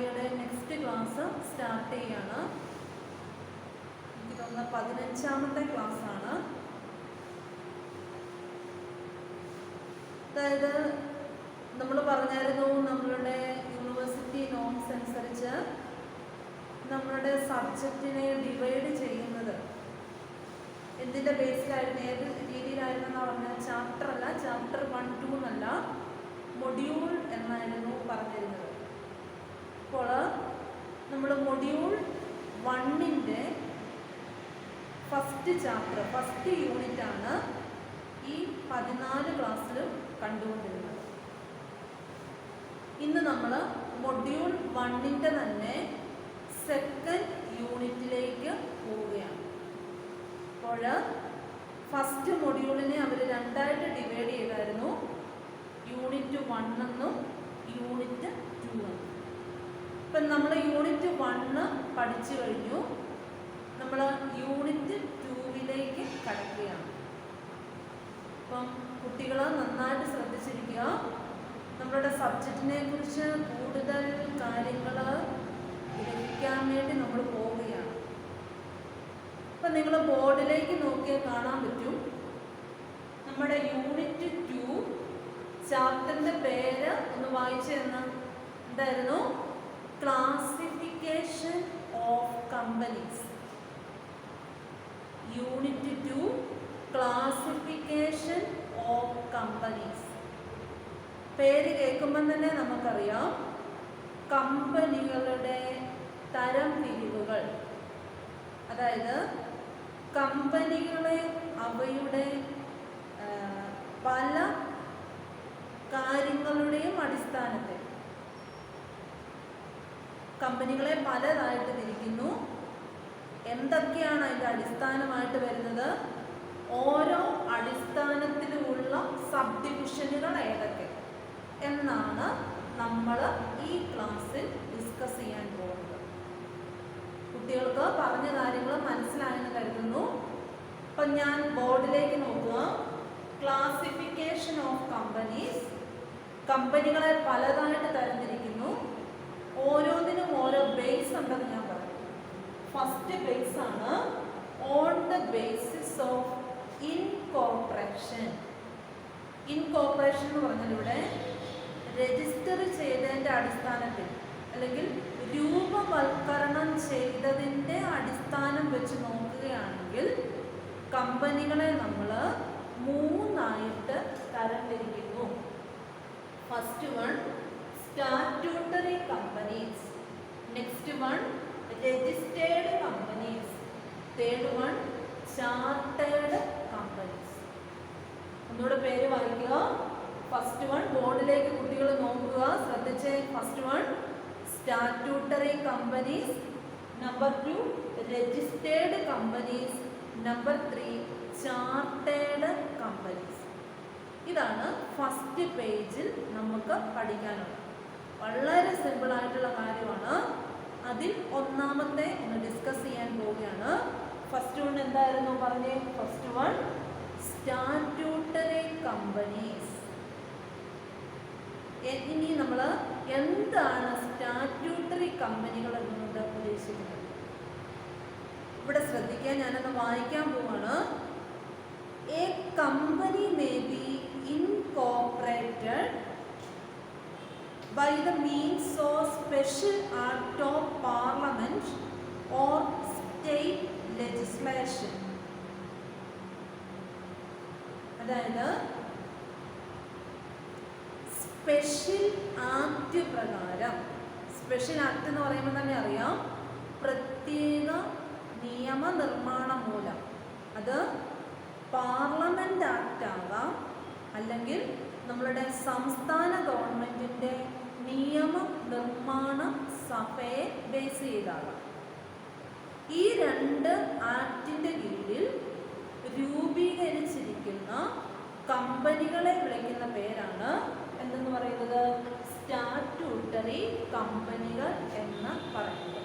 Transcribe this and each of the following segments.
മലയാളിയുടെ next class start ചെയ്യാണ്. എനിക്ക് തോന്നുന്ന 15ാമത്തെ ക്ലാസ്സാണ്. അതായത് നമ്മൾ പറഞ്ഞായിരുന്നു, നമ്മളുടെ യൂണിവേഴ്സിറ്റി നോംസ് അനുസരിച്ച് നമ്മളുടെ സബ്ജക്റ്റിനെ ഡിവൈഡ് ചെയ്യുന്നത് എന്തിൻ്റെ ബേസിലായിരുന്നു, ഏത് രീതിയിലായിരുന്നെന്നാണ് പറഞ്ഞാൽ ചാപ്റ്റർ അല്ല, ചാപ്റ്റർ 1, 2 എന്നല്ല, മൊഡ്യൂൾ എന്നായിരുന്നു പറഞ്ഞിരുന്നത്. അപ്പോൾ നമ്മൾ മൊഡ്യൂൾ 1ൻ്റെ ഫസ്റ്റ് ചാപ്റ്റർ, ഫസ്റ്റ് യൂണിറ്റാണ് ഈ 14 ക്ലാസ്സിലും കണ്ടുകൊണ്ടിരുന്നത്. ഇന്ന് നമ്മൾ മൊഡ്യൂൾ 1ൻ്റെ തന്നെ സെക്കൻഡ് യൂണിറ്റിലേക്ക് പോവുകയാണ്. അപ്പോൾ ഫസ്റ്റ് മൊഡ്യൂളിനെ അവർ രണ്ടായിട്ട് ഡിവൈഡ് ചെയ്തായിരുന്നു, യൂണിറ്റ് 1 എന്നും യൂണിറ്റ് 2 എന്നും. ഇപ്പം നമ്മൾ യൂണിറ്റ് 1 പഠിച്ചു കഴിഞ്ഞു, നമ്മൾ യൂണിറ്റ് 2ലേക്ക് കടക്കുകയാണ്. അപ്പം കുട്ടികൾ നന്നായിട്ട് ശ്രദ്ധിച്ചിരിക്കുക. നമ്മളുടെ സബ്ജക്റ്റിനെ കുറിച്ച് കൂടുതൽ കാര്യങ്ങൾ ഗ്രഹിക്കാൻ വേണ്ടി നമ്മൾ പോവുകയാണ്. അപ്പം നിങ്ങൾ ബോർഡിലേക്ക് നോക്കിയാൽ കാണാൻ പറ്റും, നമ്മുടെ യൂണിറ്റ് 2 ചാപ്റ്ററിൻ്റെ പേര് ഒന്ന് വായിച്ചു തന്ന എന്തായിരുന്നു? Classification of companies. Unit 2 classification of companies. പേര് കേൾക്കുമ്പം തന്നെ നമുക്കറിയാം കമ്പനികളുടെ തരം തിരിവുകൾ. അതായത് കമ്പനികളെ അവയുടെ പല കാര്യങ്ങളുടെയും അടിസ്ഥാനത്തിൽ കമ്പനികളെ പലതായിട്ട് തിരിക്കുന്നു. എന്തൊക്കെയാണ് അതിൻ്റെ അടിസ്ഥാനമായിട്ട് വരുന്നത്, ഓരോ അടിസ്ഥാനത്തിലുമുള്ള സബ് ഡിവിഷനുകൾ ഏതൊക്കെ എന്നാണ് നമ്മൾ ഈ ക്ലാസ്സിൽ ഡിസ്കസ് ചെയ്യാൻ പോകുന്നത്. കുട്ടികൾക്ക് പറഞ്ഞ കാര്യങ്ങൾ മനസ്സിലായെന്ന് കരുതുന്നു. അപ്പം ഞാൻ ബോർഡിലേക്ക് നോക്കുക. Classification of companies. കമ്പനികളെ പലതായിട്ട് തരംതിരിക്കുന്നു. ഓരോന്നിനും ഓരോ ബേസ് ഉണ്ടെന്ന് ഞാൻ പറഞ്ഞു. ഫസ്റ്റ് ബേസ് ആണ് on the basis of incorporation. Incorporation എന്ന് പറഞ്ഞാൽ ഇവിടെ രജിസ്റ്റർ ചെയ്തതിൻ്റെ അടിസ്ഥാനത്തിൽ അല്ലെങ്കിൽ രൂപവൽക്കരണം ചെയ്തതിൻ്റെ അടിസ്ഥാനം വെച്ച് നോക്കുകയാണെങ്കിൽ കമ്പനികളെ നമ്മൾ 3ആയിട്ട് തരംതിരിക്കുന്നു. First one statutory companies, next one registered companies, third one chartered companies. ഒന്നുകൂടെ പേര് വായിക്കുക. ഫസ്റ്റ് വൺ ബോർഡിലേക്ക് കുട്ടികൾ നോക്കുക, ശ്രദ്ധിച്ച്. First one statutory companies, number 2 registered companies, number 3 chartered companies. ഇതാണ് ഫസ്റ്റ് പേജിൽ നമുക്ക് പഠിക്കാനുള്ളത്. വളരെ സിമ്പിളായിട്ടുള്ള കാര്യമാണ്. അതിൽ ഒന്നാമത്തെ ഒന്ന് ഡിസ്കസ് ചെയ്യാൻ പോവുകയാണ്. ഫസ്റ്റ് വൺ എന്തായിരുന്നു പറഞ്ഞേ? First one statutory companies. ഇനി നമ്മൾ എന്താണ് സ്റ്റാറ്റ്യൂട്ടറി കമ്പനികൾ എന്നുകൊണ്ട് ഉദ്ദേശിക്കുന്നത്? ഇവിടെ ശ്രദ്ധിക്കാൻ ഞാനൊന്ന് വായിക്കാൻ പോവാണ്. A company may be incorporated by the means of special act of parliament or state legislation. അതായത് സ്പെഷ്യൽ ആക്ട് പ്രകാരം, സ്പെഷ്യൽ ആക്ട് എന്ന് പറയുമ്പോൾ തന്നെ അറിയാം, പ്രത്യേക നിയമനിർമ്മാണം മൂലം. അത് പാർലമെന്റ് ആക്ട് ആകാം, അല്ലെങ്കിൽ നമ്മളുടെ സംസ്ഥാന ഗവൺമെൻറ്റിൻ്റെ നിയമനിർമ്മാണ സഭയെ ബേസ് ചെയ്താകാം. ഈ 2 ആക്ടിൻ്റെ കീഴിൽ രൂപീകരിച്ചിരിക്കുന്ന കമ്പനികളെ വിളിക്കുന്ന പേരാണ് എന്തെന്ന് പറയുന്നത്? സ്റ്റാറ്റ്യൂട്ടറി കമ്പനികൾ എന്ന് പറയുന്നത്.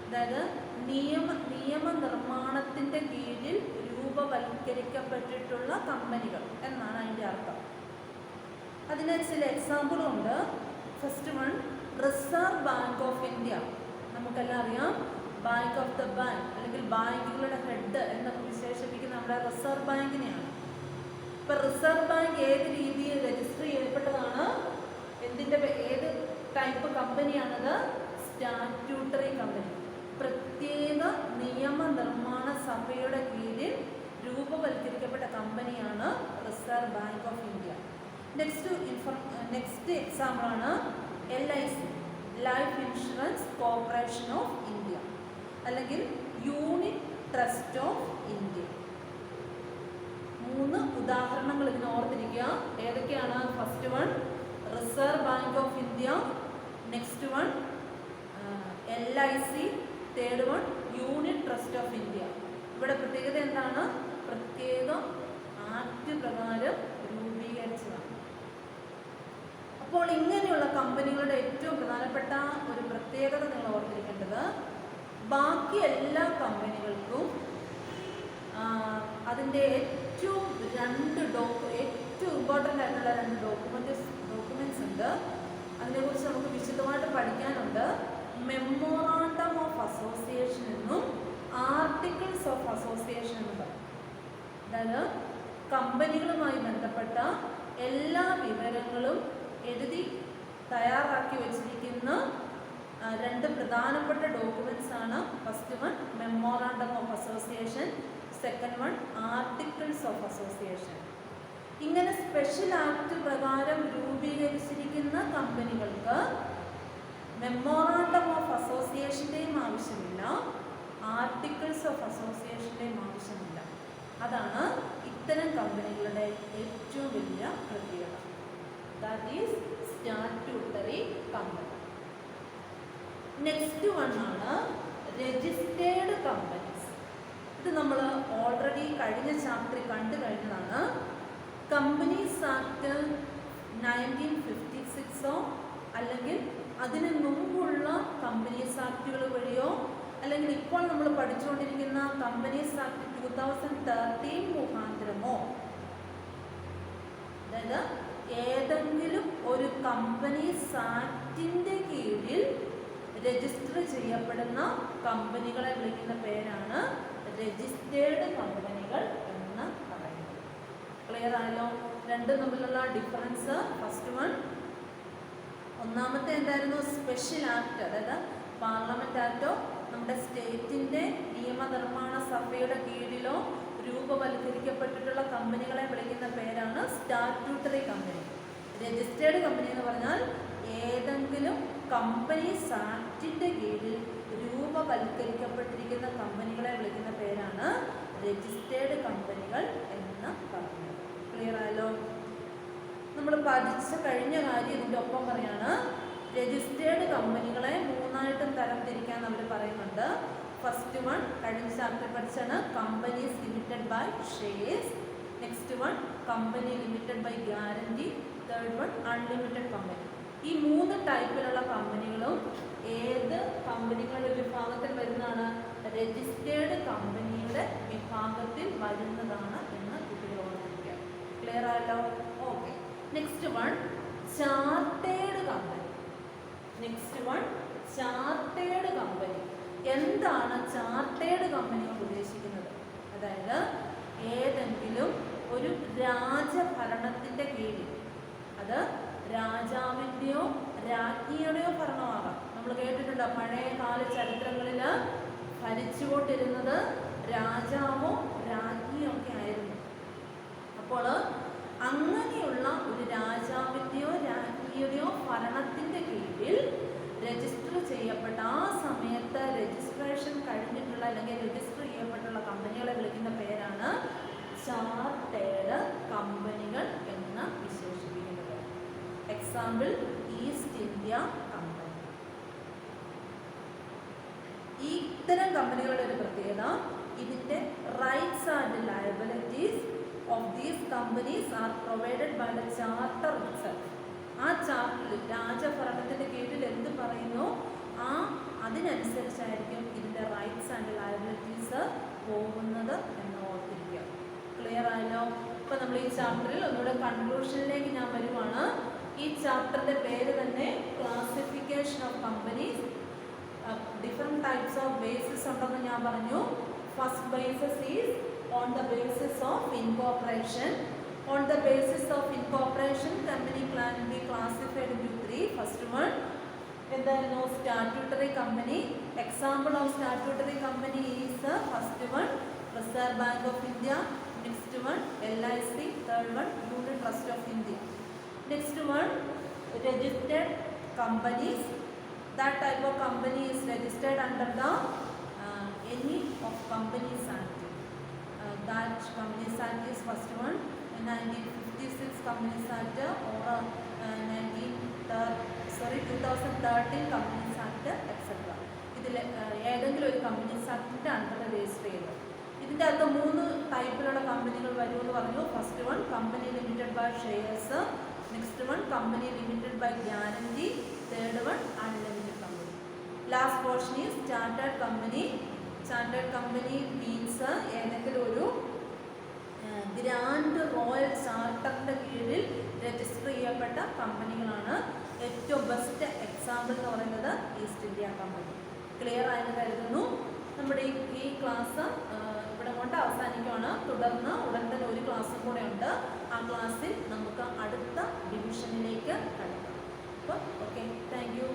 അതായത് നിയമനിർമ്മാണത്തിൻ്റെ കീഴിൽ രൂപവൽക്കരിക്കപ്പെട്ടിട്ടുള്ള കമ്പനികൾ എന്നാണ് അതിൻ്റെ അർത്ഥം. അതിന് ചില എക്സാമ്പിളുണ്ട്. First one, reserve bank of India നമുക്കെല്ലാം അറിയാം, ബാങ്ക് ഓഫ് ദ ബാങ്ക് അല്ലെങ്കിൽ ബാങ്കുകളുടെ ഹെഡ് എന്നൊക്കെ വിശേഷിപ്പിക്കുന്ന നമ്മുടെ റിസർവ് ബാങ്കിനെയാണ്. ഇപ്പൊ റിസർവ് ബാങ്ക് ഏത് രീതിയിൽ രജിസ്റ്റർ ചെയ്യപ്പെട്ടതാണ്? ഏത് ടൈപ്പ് കമ്പനിയാണത്? Statutory company. പ്രത്യേക നിയമനിർമ്മാണ സഭയുടെ കീഴിൽ രൂപവൽക്കരിക്കപ്പെട്ട കമ്പനിയാണ് reserve bank of India. Next example ആണ് LIC, life insurance corporation of India, അല്ലെങ്കിൽ യൂണിറ്റ് ട്രസ്റ്റ് ഓഫ് ഇന്ത്യ. 3 ഉദാഹരണങ്ങൾ ഇതിന് ഓർത്തിരിക്കുക. ഏതൊക്കെയാണ്? First one reserve bank of India, next one LIC, third one unit trust of India. ഇവിടെ പ്രത്യേകത എന്താണ്? പ്രത്യേക ആക്ട് പ്രകാരം രൂപീകരിച്ചതാണ്. അപ്പോൾ ഇങ്ങനെയുള്ള കമ്പനികളുടെ ഏറ്റവും പ്രധാനപ്പെട്ട ഒരു പ്രത്യേകത നിങ്ങൾ ഓർത്തിരിക്കേണ്ടത്, ബാക്കി എല്ലാ കമ്പനികൾക്കും അതിൻ്റെ ഏറ്റവും ഇമ്പോർട്ടൻ്റ് ആയിട്ടുള്ള 2 ഡോക്യുമെൻറ്റ്സ് ഉണ്ട്. അതിനെക്കുറിച്ച് നമുക്ക് വിശദമായിട്ട് പഠിക്കാനുണ്ട്. മെമ്മോറാണ്ടം ഓഫ് അസോസിയേഷൻ എന്നും ആർട്ടിക്കിൾസ് ഓഫ് അസോസിയേഷൻ എന്നും പറയും. അതായത് കമ്പനികളുമായി ബന്ധപ്പെട്ട എല്ലാ വിവരങ്ങളും എഴുതി തയ്യാറാക്കി വച്ചിരിക്കുന്ന 2 പ്രധാനപ്പെട്ട ഡോക്യുമെൻറ്റ്സ് ആണ്. First one memorandum of association, second one articles of association. ഇങ്ങനെ സ്പെഷ്യൽ ആക്ട് പ്രകാരം രൂപീകരിച്ചിരിക്കുന്ന കമ്പനികൾക്ക് മെമ്മോറാണ്ടം ഓഫ് അസോസിയേഷൻ്റെയും ആവശ്യമില്ല, ആർട്ടിക്കിൾസ് ഓഫ് അസോസിയേഷൻ്റെയും ആവശ്യമില്ല. അതാണ് ഇത്തരം കമ്പനികളുടെ ഏറ്റവും വലിയ പ്രത്യേകത. That is statutory company. Next one ആണ് രജിസ്റ്റേർഡ് കമ്പനീസ്. ഇത് നമ്മൾ ഓൾറെഡി കഴിഞ്ഞ ചാപ്റ്ററിൽ കണ്ടു കഴിഞ്ഞതാണ്. കമ്പനീസ് ആക്ട് 1956 അല്ലെങ്കിൽ അതിന് മുമ്പുള്ള കമ്പനീസ് ആക്ടുകൾ വഴിയോ അല്ലെങ്കിൽ ഇപ്പോൾ നമ്മൾ പഠിച്ചുകൊണ്ടിരിക്കുന്ന കമ്പനീസ് ആക്ട് 2013 മുഖാന്തരമോ, അതായത് ഏതെങ്കിലും ഒരു കമ്പനീസ് ആക്ടിൻ്റെ കീഴിൽ രജിസ്റ്റർ ചെയ്യപ്പെടുന്ന കമ്പനികളെ വിളിക്കുന്ന പേരാണ് രജിസ്റ്റേർഡ് കമ്പനികൾ എന്ന് പറയുന്നത്. ക്ലിയർ ആയല്ലോ? 2 തമ്മിലുള്ള ഡിഫറൻസ്. ഫസ്റ്റ് വൺ, ഒന്നാമത്തെ എന്തായിരുന്നു? സ്പെഷ്യൽ ആക്ട്, അതായത് പാർലമെന്റ് ആക്ടോ നമ്മുടെ സ്റ്റേറ്റിൻ്റെ നിയമനിർമ്മാണ സഭയുടെ കീഴിലോ രൂപവൽക്കരിക്കപ്പെട്ടിട്ടുള്ള കമ്പനികളെ വിളിക്കുന്ന പേരാണ് സ്റ്റാറ്റ്യൂട്ടറി കമ്പനി. രജിസ്റ്റേർഡ് കമ്പനി എന്ന് പറഞ്ഞാൽ ഏതെങ്കിലും കമ്പനീസ് ആക്ടിൻ്റെ കീഴിൽ രൂപവൽക്കരിക്കപ്പെട്ടിരിക്കുന്ന കമ്പനികളെ വിളിക്കുന്ന പേരാണ് രജിസ്റ്റേർഡ് കമ്പനികൾ എന്ന് പറയുന്നത്. ക്ലിയർ ആയല്ലോ? നമ്മൾ പഠിച്ച കഴിഞ്ഞ കാര്യം ഇതിൻ്റെ ഒപ്പം പറയാണ്. രജിസ്റ്റേർഡ് കമ്പനികളെ 3ആയിട്ടും തരംതിരിക്കാൻ അവർ പറയുന്നുണ്ട്. ഫസ്റ്റ് വൺ കഴിഞ്ഞ ചാപ്റ്റർ പഠിച്ചാണ് companies limited by shares, next one company limited by guarantee, third one unlimited company. ഈ 3 ടൈപ്പിലുള്ള കമ്പനികളും ഏത് കമ്പനികളുടെ വിഭാഗത്തിൽ വരുന്നതാണ്? രജിസ്റ്റേർഡ് കമ്പനിയുടെ വിഭാഗത്തിൽ വരുന്നതാണ് എന്ന് കുട്ടികൾ ഓർമ്മിക്കുക. ക്ലിയർ ആയല്ലോ? Okay. Next one chartered company. Chartered company. എന്താണ് ചാർട്ടേഡ് കമ്പനി കൊണ്ട് ഉദ്ദേശിക്കുന്നത്? അതായത് ഏതെങ്കിലും ഒരു രാജഭരണത്തിൻ്റെ കീഴിൽ, അത് രാജാവിൻ്റെയോ രാജ്ഞിയുടെയോ ഭരണമാകാം. നമ്മൾ കേട്ടിട്ടുണ്ട് പഴയ കാല ചരിത്രങ്ങളിൽ ഭരിച്ചുകൊണ്ടിരുന്നത് രാജാവോ രാജ്ഞിയോ ഒക്കെ ആയിരുന്നു. അപ്പോൾ അങ്ങനെയുള്ള ഒരു രാജാവിൻ്റെയോ രാജ്ഞിയുടെയോ ഭരണത്തിൻ്റെ കീഴിൽ രജിസ്റ്റർ ചെയ്യപ്പെട്ട ആ സമയത്ത് രജിസ്ട്രേഷൻ കഴിഞ്ഞിട്ടുള്ള അല്ലെങ്കിൽ രജിസ്റ്റർ ചെയ്യപ്പെട്ടുള്ള കമ്പനികളെ വിളിക്കുന്ന പേരാണ് ചാർട്ടേഡ് കമ്പനികൾ എന്ന് വിശേഷിപ്പിക്കുന്നത്. Example East India company. ഇത്തരം കമ്പനികളുടെ ഒരു പ്രത്യേകത, ഇതിൻ്റെ rights and liabilities of these companies are provided by the charter itself. ആ ചാർട്ടറിൽ രാജഭരണത്തിൻ്റെ കീഴിൽ എന്ത് പറയുന്നു അതിനനുസരിച്ചായിരിക്കും ഇതിൻ്റെ റൈറ്റ്സ് ആൻഡ് ലയബിലിറ്റീസ് പോകുന്നത് എന്ന് ഓർത്തിരിക്കുക. ക്ലിയർ ആയല്ലോ? ഇപ്പം നമ്മൾ ഈ ചാപ്റ്ററിൽ ഒന്നുകൂടെ കൺക്ലൂഷനിലേക്ക് ഞാൻ വരുവാണ്. ഈ ചാപ്റ്ററിൻ്റെ പേര് തന്നെ classification of companies. Of basis ഉണ്ടെന്ന് ഞാൻ പറഞ്ഞു. First basis is on the basis of incorporation. On the basis of incorporation, company can be classified into three. First one, statutory company. Example of statutory company is first one, Reserve Bank of India. Next one, LIC. Third one, Union Trust of India. Next one, registered companies. That type of company is registered under the any of Companies Act. That Companies Act is first one. 1956 Companies Act or 2013 Companies Act etc. ഇതിൽ ഏതെങ്കിലും ഒരു companies ആക്ടിൻ്റെ under register ചെയ്തു. ഇതിൻ്റെ അകത്ത് 3 ടൈപ്പിലുള്ള കമ്പനികൾ വരുമെന്ന് പറഞ്ഞു. First one company limited by shares. Next one company limited by guarantee. Third one unlimited company. Last portion is standard company. Standard company means ഏതെങ്കിലും ഒരു ഗ്രാൻഡ് റോയൽ ചാർട്ടറിൻ്റെ കീഴിൽ രജിസ്റ്റർ ചെയ്യപ്പെട്ട കമ്പനികളാണ്. ഏറ്റവും ബെസ്റ്റ് എക്സാമ്പിൾ എന്ന് പറയുന്നത് ഈസ്റ്റ് ഇന്ത്യ കമ്പനി. ക്ലിയർ ആയെന്ന് കരുതുന്നു. നമ്മുടെ ഈ ക്ലാസ് ഇവിടെ കൊണ്ട് അവസാനിക്കുകയാണ്. തുടർന്ന് ഉടൻ തന്നെ ഒരു ക്ലാസ്സും കൂടെ ഉണ്ട്. ആ ക്ലാസ്സിൽ നമുക്ക് അടുത്ത ഡിവിഷനിലേക്ക് കടക്കാം. അപ്പോൾ ഓക്കെ, താങ്ക് യു.